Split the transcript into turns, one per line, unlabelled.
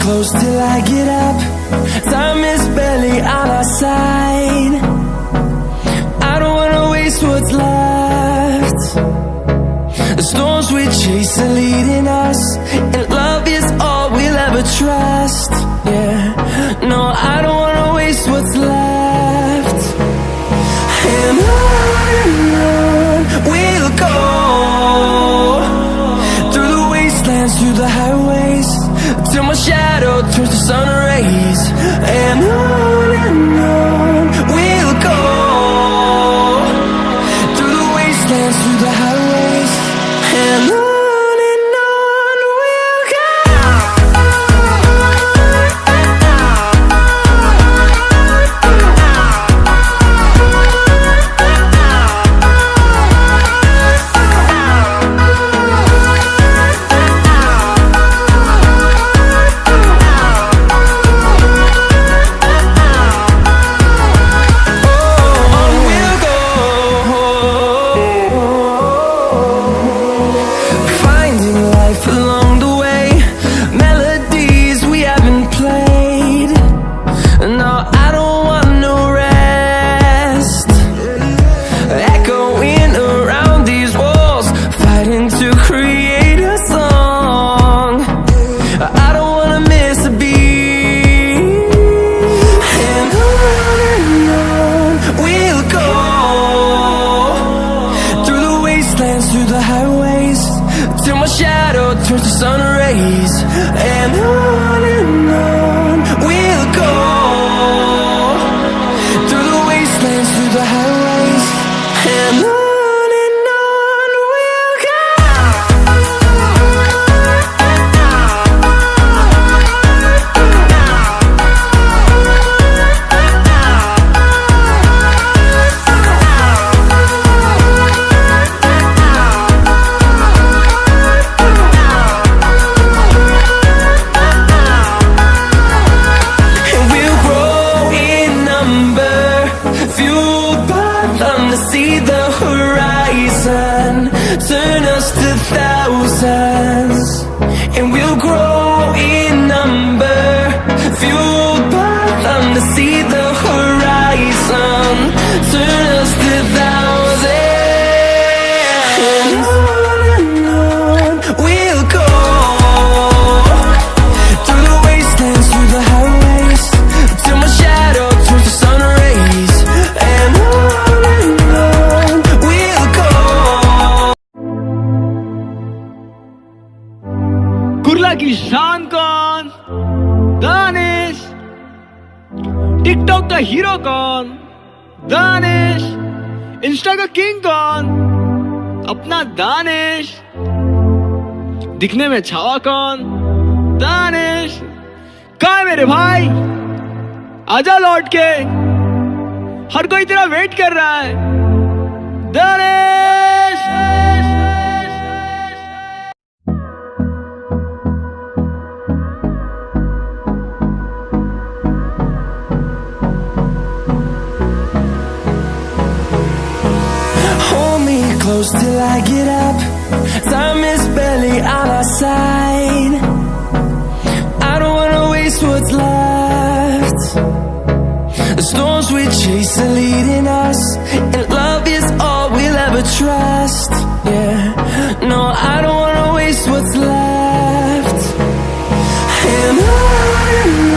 close till I get up. Time is barely on our side. I don't wanna waste what's left. The storms we chase are leading us, and love is all we'll ever trust. Yeah, no, I don't wanna waste what's left. And on we'll go, through the wastelands, through the highways, till my shadow turns to sun rays. And on we'll go, through the wastelands, through the highways, and on we'll go. Through the highways, till my shadow turns to sun rays. And on we'll go, through the wastelands, through the highways, and on we'll go. See the horizon, turn us to thousands, and we'll grow in number, fueled by them to see the horizon, turn us to thousands. And on we'll go, through the wastelands, through the highways, till my shadow turns to sun rays. And
Kurla की शान कौन? Danish. TikTok का hero कौन? Danish. Insta का king कौन? अपना दानिश। दिखने में छावा कौन? दानिश। कहाँ है मेरे भाई? आजा लौट के, हर कोई तेरा वेट कर रहा है। Danish.
Close till I get up. Time is barely on our side. I don't wanna waste what's left. The storms we chase are leading us, and love is all we'll ever trust. Yeah, no, I don't wanna waste what's left. And on